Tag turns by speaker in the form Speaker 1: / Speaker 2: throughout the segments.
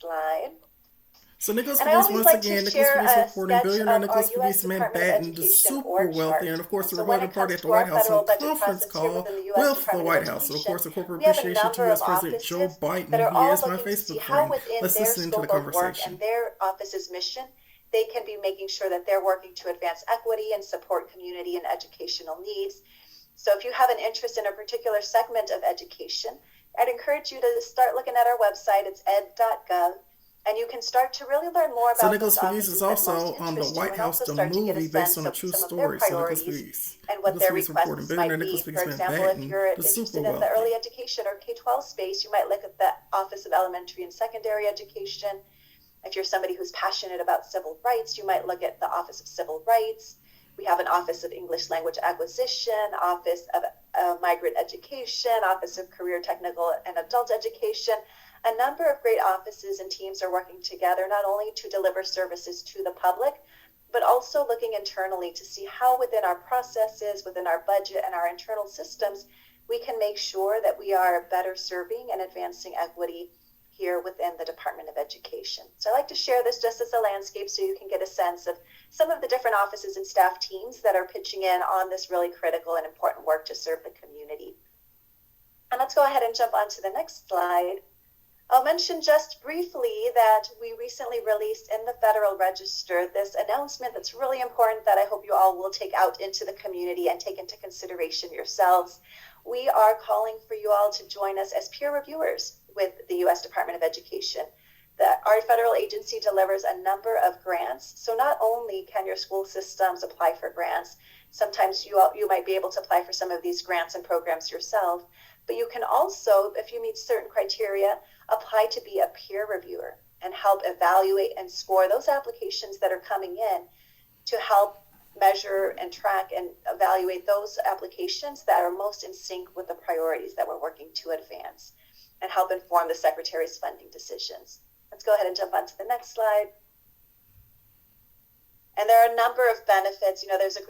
Speaker 1: slide.
Speaker 2: So Nicholas
Speaker 1: And I
Speaker 2: Spaghetti,
Speaker 1: always
Speaker 2: once
Speaker 1: like to
Speaker 2: again, Nicholas
Speaker 1: share
Speaker 2: Spaghetti
Speaker 1: a
Speaker 2: reporting
Speaker 1: sketch
Speaker 2: billionaire
Speaker 1: of our
Speaker 2: Nicholas
Speaker 1: U.S.
Speaker 2: Spaghetti
Speaker 1: Department of
Speaker 2: Manhattan, the
Speaker 1: Education
Speaker 2: super
Speaker 1: org
Speaker 2: wealthy, and
Speaker 1: chart.
Speaker 2: of course
Speaker 1: And
Speaker 2: the
Speaker 1: so when
Speaker 2: Republican
Speaker 1: it
Speaker 2: Party
Speaker 1: comes
Speaker 2: at the
Speaker 1: to
Speaker 2: White
Speaker 1: our
Speaker 2: House on a
Speaker 1: federal budget
Speaker 2: conference
Speaker 1: process here
Speaker 2: call
Speaker 1: within the U.S.
Speaker 2: with the
Speaker 1: Department of
Speaker 2: White House. So of
Speaker 1: Education,
Speaker 2: course, a corporate
Speaker 1: we have a
Speaker 2: appreciation to
Speaker 1: number of
Speaker 2: U.S. President Joe
Speaker 1: offices that
Speaker 2: Biden.
Speaker 1: are
Speaker 2: He
Speaker 1: all
Speaker 2: is my
Speaker 1: looking to see
Speaker 2: Facebook
Speaker 1: how
Speaker 2: friend.
Speaker 1: within
Speaker 2: Let's
Speaker 1: their
Speaker 2: listen into the
Speaker 1: scope of work and
Speaker 2: conversation.
Speaker 1: their office's mission, they can be making sure that they're working to advance equity and support community and educational needs. So if you have an interest in a particular segment of education, I'd encourage you to start looking at our website. It's ed.gov. And you can start to really learn more
Speaker 2: So
Speaker 1: about
Speaker 2: Nicholas
Speaker 1: those
Speaker 2: Spaghetti is
Speaker 1: offices that most
Speaker 2: also on the
Speaker 1: interest you
Speaker 2: White
Speaker 1: and
Speaker 2: House,
Speaker 1: also
Speaker 2: the
Speaker 1: start to get a
Speaker 2: movie based
Speaker 1: sense
Speaker 2: on a
Speaker 1: of
Speaker 2: true
Speaker 1: some of their
Speaker 2: story. So
Speaker 1: priorities and what
Speaker 2: Nicholas
Speaker 1: their
Speaker 2: Spaghetti reporting
Speaker 1: requests
Speaker 2: billionaire
Speaker 1: might
Speaker 2: Nicholas
Speaker 1: be. For
Speaker 2: Spaghetti
Speaker 1: example, if
Speaker 2: Manhattan,
Speaker 1: you're
Speaker 2: the super
Speaker 1: interested in the
Speaker 2: wealthy.
Speaker 1: early education or K-12 space, you might look at the Office of Elementary and Secondary Education. If you're somebody who's passionate about civil rights, you might look at the Office of Civil Rights. We have an Office of English Language Acquisition, Office of Migrant Education, Office of Career Technical and Adult Education. A number of great offices and teams are working together not only to deliver services to the public, but also looking internally to see how within our processes, within our budget and our internal systems, we can make sure that we are better serving and advancing equity here within the Department of Education. So I like to share this just as a landscape so you can get a sense of some of the different offices and staff teams that are pitching in on this really critical and important work to serve the community. And let's go ahead and jump on to the next slide. I'll mention just briefly that we recently released in the Federal Register this announcement that's really important that I hope you all will take out into the community and take into consideration yourselves. We are calling for you all to join us as peer reviewers with the U.S. Department of Education. Our federal agency delivers a number of grants. So not only can your school systems apply for grants, sometimes you might be able to apply for some of these grants and programs yourself, but you can also, if you meet certain criteria, apply to be a peer reviewer and help evaluate and score those applications that are coming in to help measure and track and evaluate those applications that are most in sync with the priorities that we're working to advance and help inform the Secretary's funding decisions. Let's go ahead and jump on to the next slide. And there are a number of benefits.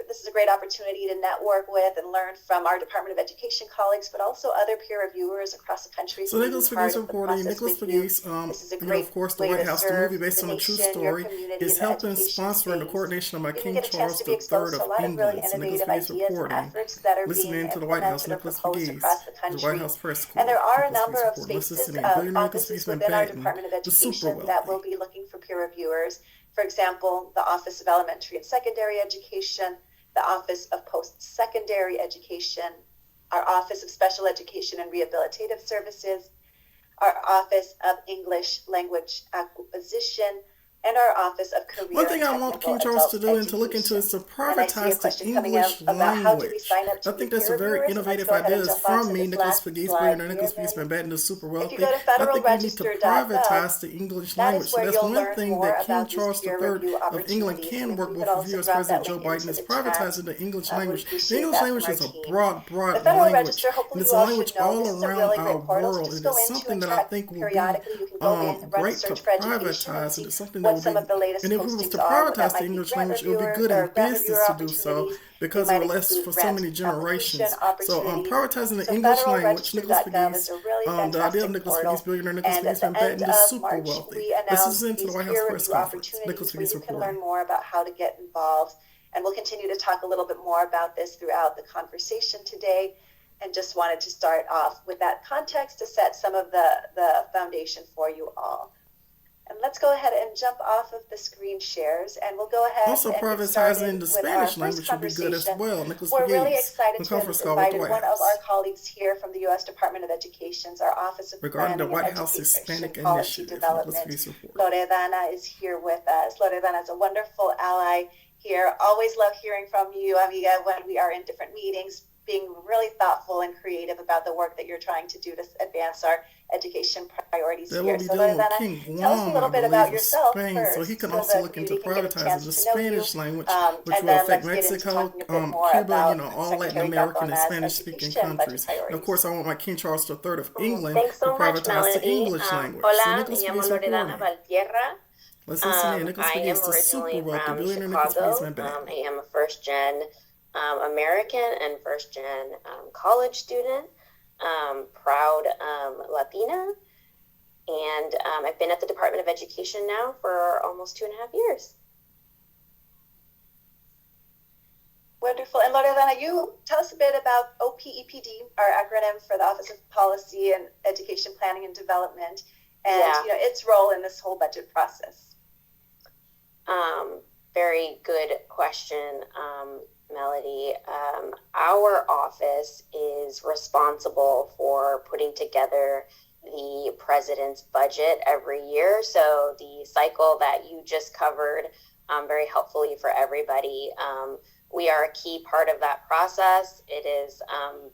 Speaker 1: This is a great opportunity to network with and learn from our Department of Education colleagues, but also other peer reviewers across the country
Speaker 2: So
Speaker 1: who may be
Speaker 2: Nicholas
Speaker 1: part
Speaker 2: Spaghetti's
Speaker 1: of the
Speaker 2: reporting,
Speaker 1: process
Speaker 2: Nicholas
Speaker 1: with you.
Speaker 2: Spaghetti's,
Speaker 1: This is a
Speaker 2: of
Speaker 1: great
Speaker 2: course, the
Speaker 1: way
Speaker 2: White
Speaker 1: to
Speaker 2: House, the
Speaker 1: serve
Speaker 2: movie based
Speaker 1: the
Speaker 2: on a true
Speaker 1: nation, your
Speaker 2: story,
Speaker 1: community
Speaker 2: is
Speaker 1: in the
Speaker 2: helping
Speaker 1: education
Speaker 2: sponsor and the
Speaker 1: space.
Speaker 2: coordination of my
Speaker 1: You can
Speaker 2: King
Speaker 1: get a chance
Speaker 2: Charles
Speaker 1: to be
Speaker 2: III
Speaker 1: exposed to a
Speaker 2: of
Speaker 1: lot of really
Speaker 2: England. So Nicholas
Speaker 1: innovative
Speaker 2: Spaghetti's
Speaker 1: ideas and
Speaker 2: reporting,
Speaker 1: efforts that are being
Speaker 2: listening to the White House,
Speaker 1: implemented or
Speaker 2: Nicholas
Speaker 1: proposed
Speaker 2: Spaghetti's,
Speaker 1: across the
Speaker 2: the White
Speaker 1: country.
Speaker 2: House Press
Speaker 1: And
Speaker 2: Corps,
Speaker 1: there are a
Speaker 2: Nicholas
Speaker 1: number
Speaker 2: Spaghetti's
Speaker 1: of
Speaker 2: reporting. Let's
Speaker 1: spaces,
Speaker 2: listen in. Billionaire Nicholas
Speaker 1: offices
Speaker 2: Spaghetti's
Speaker 1: within our
Speaker 2: Manhattan,
Speaker 1: Department of
Speaker 2: the super
Speaker 1: Education that will
Speaker 2: wealthy.
Speaker 1: be looking for peer reviewers. For example, the Office of Elementary and Secondary Education, the Office of Post-Secondary Education, our Office of Special Education and Rehabilitative Services, our Office of English Language Acquisition, and our Office of
Speaker 2: One
Speaker 1: Career
Speaker 2: thing
Speaker 1: and
Speaker 2: I want
Speaker 1: Technical
Speaker 2: King Charles
Speaker 1: Adult
Speaker 2: to do and to look into
Speaker 1: Education.
Speaker 2: is to
Speaker 1: And I see a
Speaker 2: privatize the
Speaker 1: question coming in
Speaker 2: English
Speaker 1: about how do we
Speaker 2: language.
Speaker 1: sign up
Speaker 2: I
Speaker 1: to be
Speaker 2: think that's
Speaker 1: peer
Speaker 2: a very
Speaker 1: reviewers, and let's
Speaker 2: innovative
Speaker 1: go ahead
Speaker 2: idea.
Speaker 1: and
Speaker 2: It's
Speaker 1: jump on
Speaker 2: from
Speaker 1: to
Speaker 2: me,
Speaker 1: this
Speaker 2: Nicholas
Speaker 1: last
Speaker 2: Spaghetti's,
Speaker 1: slide
Speaker 2: billionaire
Speaker 1: here
Speaker 2: Nicholas Spaghetti's
Speaker 1: then.
Speaker 2: Manhattan, the super
Speaker 1: If you
Speaker 2: wealthy.
Speaker 1: go to
Speaker 2: I think we need to
Speaker 1: federalregister.gov,
Speaker 2: privatize the English
Speaker 1: that
Speaker 2: language.
Speaker 1: is
Speaker 2: So
Speaker 1: where
Speaker 2: that's
Speaker 1: you'll
Speaker 2: one
Speaker 1: learn
Speaker 2: thing
Speaker 1: more
Speaker 2: that King
Speaker 1: about these
Speaker 2: Charles
Speaker 1: peer
Speaker 2: III
Speaker 1: review
Speaker 2: of England
Speaker 1: opportunities. And
Speaker 2: can
Speaker 1: if
Speaker 2: work
Speaker 1: you
Speaker 2: with
Speaker 1: could
Speaker 2: with
Speaker 1: also
Speaker 2: U.S.
Speaker 1: grab that
Speaker 2: President Joe
Speaker 1: link
Speaker 2: Biden
Speaker 1: into
Speaker 2: is
Speaker 1: the chat,
Speaker 2: privatizing the English
Speaker 1: would
Speaker 2: language. The
Speaker 1: appreciate
Speaker 2: English
Speaker 1: that from
Speaker 2: language
Speaker 1: our
Speaker 2: is a
Speaker 1: team.
Speaker 2: broad,
Speaker 1: The
Speaker 2: broad
Speaker 1: Federal
Speaker 2: language,
Speaker 1: Register,
Speaker 2: and
Speaker 1: hopefully
Speaker 2: it's
Speaker 1: you
Speaker 2: a
Speaker 1: all should
Speaker 2: language
Speaker 1: know,
Speaker 2: all
Speaker 1: this is a
Speaker 2: around
Speaker 1: really
Speaker 2: our
Speaker 1: great portal to
Speaker 2: world.
Speaker 1: just
Speaker 2: It
Speaker 1: go
Speaker 2: is
Speaker 1: into
Speaker 2: something
Speaker 1: and
Speaker 2: that I
Speaker 1: check
Speaker 2: think will be
Speaker 1: periodically. You can go in, run a
Speaker 2: great to
Speaker 1: search for education and
Speaker 2: privatize. It
Speaker 1: see
Speaker 2: is something that
Speaker 1: what
Speaker 2: will
Speaker 1: some
Speaker 2: be,
Speaker 1: of the latest
Speaker 2: and if we was to
Speaker 1: postings are that
Speaker 2: privatize the
Speaker 1: might be
Speaker 2: English language, it would be good in
Speaker 1: grant reviewer
Speaker 2: business to do so
Speaker 1: opportunities. They
Speaker 2: because it
Speaker 1: might
Speaker 2: will last
Speaker 1: include
Speaker 2: for so
Speaker 1: grant
Speaker 2: many
Speaker 1: application
Speaker 2: generations. So
Speaker 1: opportunities.
Speaker 2: prioritizing the
Speaker 1: So
Speaker 2: English language, Nicholas
Speaker 1: federalregister.gov is
Speaker 2: Spaghetti,
Speaker 1: a really
Speaker 2: the idea of
Speaker 1: fantastic
Speaker 2: Nicholas Spaghetti,
Speaker 1: portal.
Speaker 2: billionaire Nicholas
Speaker 1: And
Speaker 2: Spaghetti,
Speaker 1: at the end
Speaker 2: Manhattan, the
Speaker 1: of
Speaker 2: super
Speaker 1: March,
Speaker 2: wealthy.
Speaker 1: we
Speaker 2: Let's listen
Speaker 1: announced
Speaker 2: into the
Speaker 1: these
Speaker 2: White House
Speaker 1: peer
Speaker 2: press
Speaker 1: review
Speaker 2: conference.
Speaker 1: opportunities
Speaker 2: Nicholas
Speaker 1: where
Speaker 2: Spaghetti's
Speaker 1: you can
Speaker 2: reporting.
Speaker 1: learn more about how to get involved. And we'll continue to talk a little bit more about this throughout the conversation today. And just wanted to start off with that context to set some of the foundation for you all. And let's go ahead and jump off of the screen shares, and we'll go ahead
Speaker 2: Also,
Speaker 1: and get started
Speaker 2: privatizing the
Speaker 1: with our
Speaker 2: Spanish
Speaker 1: first
Speaker 2: language would be good as
Speaker 1: conversation.
Speaker 2: well. Nicholas
Speaker 1: We're really
Speaker 2: Spaghetti's
Speaker 1: excited
Speaker 2: the
Speaker 1: to have
Speaker 2: conference call with the
Speaker 1: invited
Speaker 2: White
Speaker 1: one of our
Speaker 2: House
Speaker 1: colleagues here from the U.S. Department of Education's, our Office of
Speaker 2: regarding the
Speaker 1: Planning and
Speaker 2: White House
Speaker 1: Education
Speaker 2: Hispanic
Speaker 1: Policy
Speaker 2: Initiative. Nicholas
Speaker 1: Development.
Speaker 2: Spaghetti's reporting.
Speaker 1: Loredana is here with us. Loredana is a wonderful ally here. Always love hearing from you, amiga, when we are in different meetings, being really thoughtful and creative about the work that you're trying to do to advance our education priorities
Speaker 2: That
Speaker 1: here.
Speaker 2: will be
Speaker 1: So
Speaker 2: dealing with
Speaker 1: Loredana,
Speaker 2: King
Speaker 1: tell us a
Speaker 2: Guam, I
Speaker 1: little bit
Speaker 2: believe,
Speaker 1: about
Speaker 2: of
Speaker 1: yourself
Speaker 2: Spain. So he
Speaker 1: first
Speaker 2: can
Speaker 1: so
Speaker 2: also
Speaker 1: the
Speaker 2: look into
Speaker 1: community can get a
Speaker 2: privatizing
Speaker 1: chance
Speaker 2: the
Speaker 1: to know you.
Speaker 2: Spanish language, which
Speaker 1: And
Speaker 2: will
Speaker 1: then
Speaker 2: affect
Speaker 1: let's get into
Speaker 2: Mexico,
Speaker 1: talking a bit more
Speaker 2: Cuba,
Speaker 1: about
Speaker 2: all Latin
Speaker 1: Secretary
Speaker 2: American and
Speaker 1: Gacona's
Speaker 2: Spanish-speaking
Speaker 1: education budget
Speaker 2: countries. And of
Speaker 1: priorities.
Speaker 2: course, I want my King Charles III of England
Speaker 3: Thanks
Speaker 2: to
Speaker 3: so much,
Speaker 2: privatize the
Speaker 3: Melody.
Speaker 2: English language. So
Speaker 3: Hola, me
Speaker 2: Nicholas
Speaker 3: llamo
Speaker 2: Spaghetti's
Speaker 3: Loredana
Speaker 2: reporting.
Speaker 3: Valtierra.
Speaker 2: Let's listen in. Nicholas
Speaker 3: I
Speaker 2: Spaghetti
Speaker 3: am
Speaker 2: is the super
Speaker 3: originally
Speaker 2: wealthy
Speaker 3: from
Speaker 2: billionaire Nicholas Spaghetti's
Speaker 3: Chicago.
Speaker 2: Manhattan.
Speaker 3: I am a first-gen American and first-gen college student, proud Latina. And I've been at the Department of Education now for almost 2.5 years.
Speaker 1: Wonderful. And Loredana, you tell us a bit about OPEPD, our acronym for the Office of Policy and Education Planning and Development, and its role in this whole budget process.
Speaker 3: Very good question, Melody. Our office is responsible for putting together the president's budget every year. So the cycle that you just covered very helpfully for everybody. We are a key part of that process. It is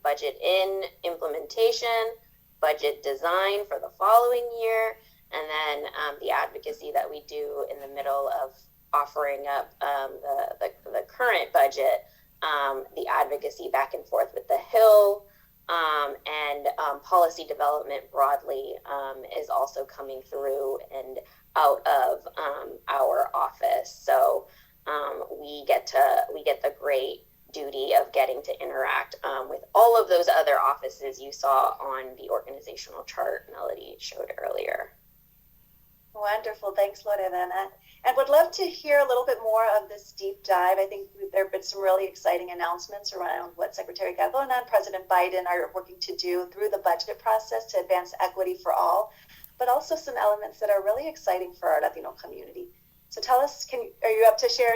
Speaker 3: budget in, implementation, budget design for the following year, and then the advocacy that we do in the middle of offering up the current budget, the advocacy back and forth with the Hill, and policy development broadly is also coming through and out of our office. So we get the great duty of getting to interact with all of those other offices you saw on the organizational chart Melody showed earlier.
Speaker 1: Wonderful. Thanks, Loredana. And would love to hear a little bit more of this deep dive. I think there have been some really exciting announcements around what Secretary Cardona and President Biden are working to do through the budget process to advance equity for all, but also some elements that are really exciting for our Latino community. So tell us, are you up to share